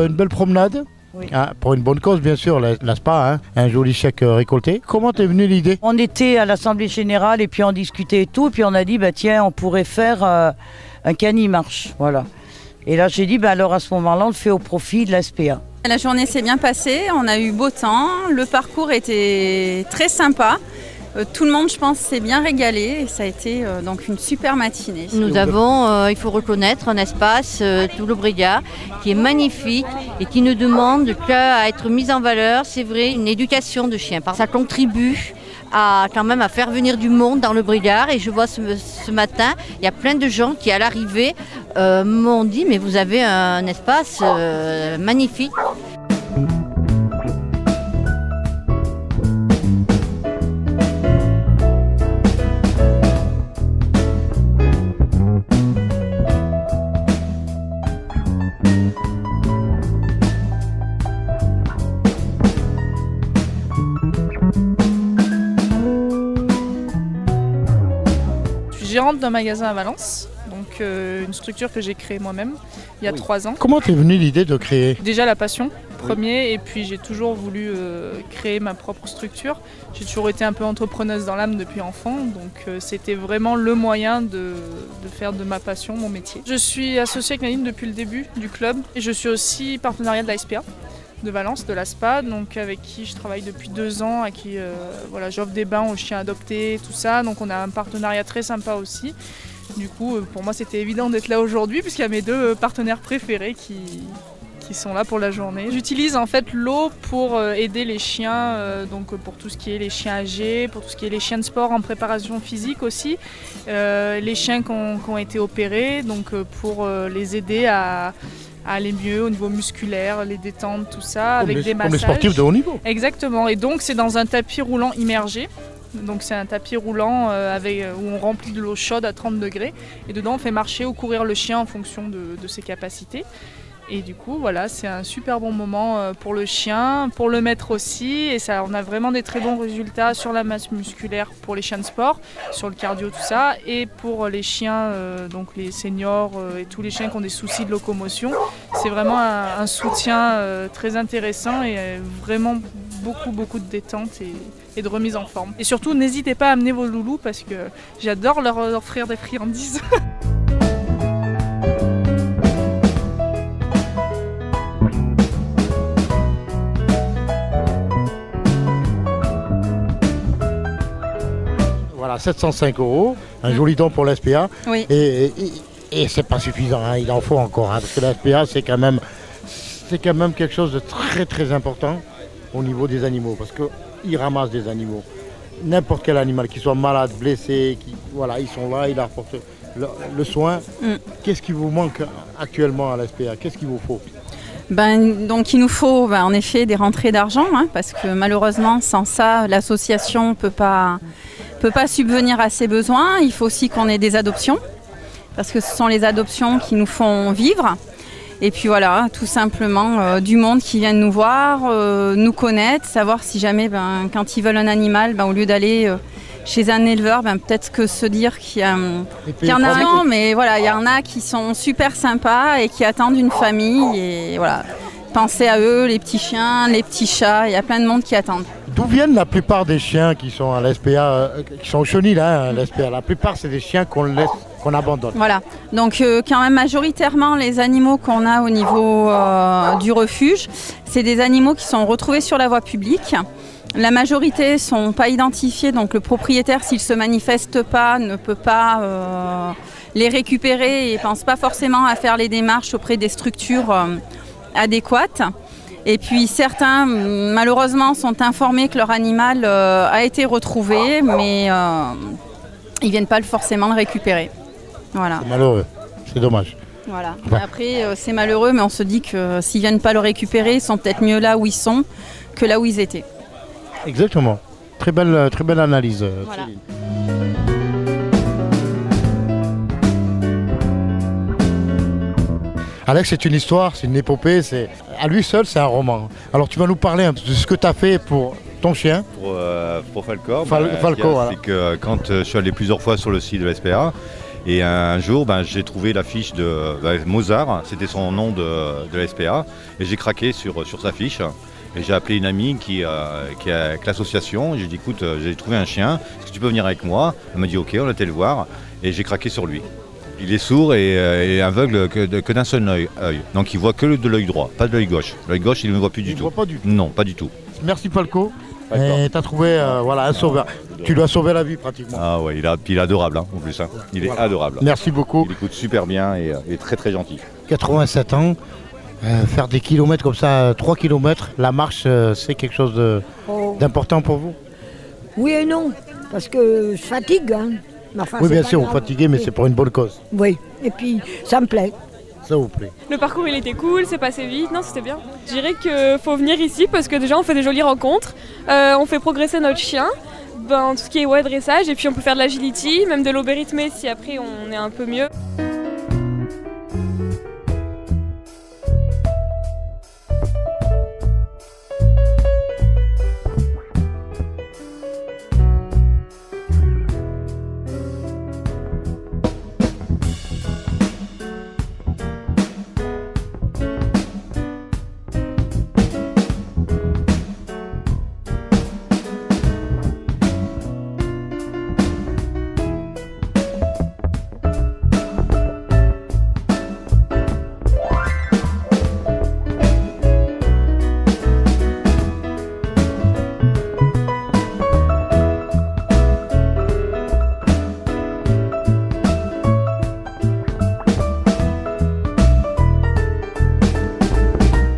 une belle promenade. Oui. Ah, pour une bonne cause, bien sûr, n'est-ce pas, hein, un joli chèque récolté. Comment t'es venue l'idée? On était à l'Assemblée Générale et puis on discutait et tout. Et puis on a dit, tiens, on pourrait faire un cani-marche. Voilà. Et là, j'ai dit, alors à ce moment-là, on le fait au profit de la SPA. La journée s'est bien passée, on a eu beau temps, le parcours était très sympa. Tout le monde, je pense, s'est bien régalé et ça a été donc une super matinée. Nous avons, il faut reconnaître, un espace, tout le Brigard, qui est magnifique et qui ne demande qu'à être mis en valeur. C'est vrai, une éducation de chiens. Ça contribue quand même à faire venir du monde dans le Brigard. Et je vois ce matin, il y a plein de gens qui, à l'arrivée, m'ont dit « mais vous avez un espace magnifique ». Gérante d'un magasin à Valence, donc une structure que j'ai créée moi-même il y a 3 ans. Comment t'es venue l'idée de créer? Déjà la passion, premier, et puis j'ai toujours voulu créer ma propre structure. J'ai toujours été un peu entrepreneuse dans l'âme depuis enfant, donc c'était vraiment le moyen de faire de ma passion mon métier. Je suis associée avec Nadine depuis le début du club et je suis aussi partenariat de la SPA de Valence, de l'ASPA, donc avec qui je travaille depuis 2 ans, à qui j'offre des bains aux chiens adoptés, tout ça, donc on a un partenariat très sympa aussi. Du coup, pour moi c'était évident d'être là aujourd'hui puisqu'il y a mes 2 partenaires préférés qui sont là pour la journée. J'utilise en fait l'eau pour aider les chiens, donc pour tout ce qui est les chiens âgés, pour tout ce qui est les chiens de sport en préparation physique aussi, les chiens qui ont été opérés, donc pour les aider à aller mieux au niveau musculaire, les détendre, tout ça, avec des massages. Comme les sportifs de haut niveau. Exactement, et donc c'est dans un tapis roulant immergé. Donc c'est un tapis roulant où on remplit de l'eau chaude à 30 degrés et dedans on fait marcher ou courir le chien en fonction de ses capacités. Et du coup, voilà, c'est un super bon moment pour le chien, pour le maître aussi. Et ça, on a vraiment des très bons résultats sur la masse musculaire pour les chiens de sport, sur le cardio, tout ça. Et pour les chiens, donc les seniors et tous les chiens qui ont des soucis de locomotion, c'est vraiment un soutien très intéressant et vraiment beaucoup de détente et de remise en forme. Et surtout, n'hésitez pas à amener vos loulous parce que j'adore leur offrir des friandises. Voilà, 705 €, un joli don pour l'SPA. Oui. Et c'est pas suffisant, hein, il en faut encore, hein, parce que l'SPA c'est quand même quelque chose de très important au niveau des animaux, parce qu'ils ramassent des animaux. N'importe quel animal, qu'il soit malade, blessé, ils sont là, ils apportent le soin. Qu'est-ce qui vous manque actuellement à l'SPA? Qu'est-ce qu'il vous faut? Donc il nous faut en effet des rentrées d'argent, hein, parce que malheureusement sans ça l'association peut pas subvenir à ses besoins. Il faut aussi qu'on ait des adoptions, parce que ce sont les adoptions qui nous font vivre. Et puis voilà, tout simplement du monde qui vient nous voir, nous connaître, savoir si jamais quand ils veulent un animal, au lieu d'aller chez un éleveur, peut-être que se dire qu'il y en a, mais voilà, il y en a qui sont super sympas et qui attendent une famille. Et voilà, pensez à eux, les petits chiens, les petits chats, il y a plein de monde qui attendent. D'où viennent la plupart des chiens qui sont à l'SPA, qui sont au chenil à l'SPA? La plupart c'est des chiens qu'on abandonne. Voilà, donc quand même majoritairement les animaux qu'on a au niveau du refuge, c'est des animaux qui sont retrouvés sur la voie publique. La majorité ne sont pas identifiés, donc le propriétaire, s'il ne se manifeste pas, ne peut pas les récupérer et ne pense pas forcément à faire les démarches auprès des structures adéquates. Et puis certains, malheureusement, sont informés que leur animal a été retrouvé, mais ils ne viennent pas forcément le récupérer. Voilà. C'est malheureux, c'est dommage. Voilà. Après, c'est malheureux, mais on se dit que s'ils ne viennent pas le récupérer, ils sont peut-être mieux là où ils sont que là où ils étaient. Exactement. Très belle analyse, voilà. Céline. Alex, c'est une histoire, c'est une épopée, à lui seul, c'est un roman. Alors tu vas nous parler de ce que tu as fait pour ton chien. Pour Falcor, Falco, voilà. C'est que quand je suis allé plusieurs fois sur le site de l'SPA, Et un jour, j'ai trouvé l'affiche de Mozart, c'était son nom de la SPA, et j'ai craqué sur sa fiche. Et j'ai appelé une amie qui est avec l'association, et j'ai dit écoute, j'ai trouvé un chien, est-ce que tu peux venir avec moi? Elle m'a dit ok, on a été le voir, et j'ai craqué sur lui. Il est sourd et aveugle que d'un seul œil. Donc il voit que de l'œil droit, pas de l'œil gauche. L'œil gauche, il ne voit plus du tout. Voit pas du tout. Non, pas du tout. Merci Falco. Tu as trouvé un sauveur. Tu lui as sauvé la vie pratiquement. Ah ouais, il est adorable en plus. Il est adorable. Merci beaucoup. Il écoute super bien et très très gentil. 87 ans, faire des kilomètres comme ça, 3 kilomètres, la marche, c'est quelque chose d'important pour vous? Oui et non, parce que je fatigue. Hein. Enfin, Oui, bien sûr, vous grave. fatiguez, mais c'est pour une bonne cause. Oui, et puis ça me plaît. Ça vous plaît? Le parcours il était cool, c'est passé vite, non c'était bien. Je dirais qu'il faut venir ici parce que déjà on fait des jolies rencontres, on fait progresser notre chien, tout ce qui est dressage, et puis on peut faire de l'agility, même de l'obérythmie si après on est un peu mieux.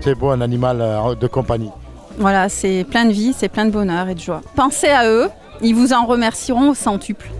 C'est beau un animal de compagnie. Voilà, c'est plein de vie, c'est plein de bonheur et de joie. Pensez à eux, ils vous en remercieront au centuple.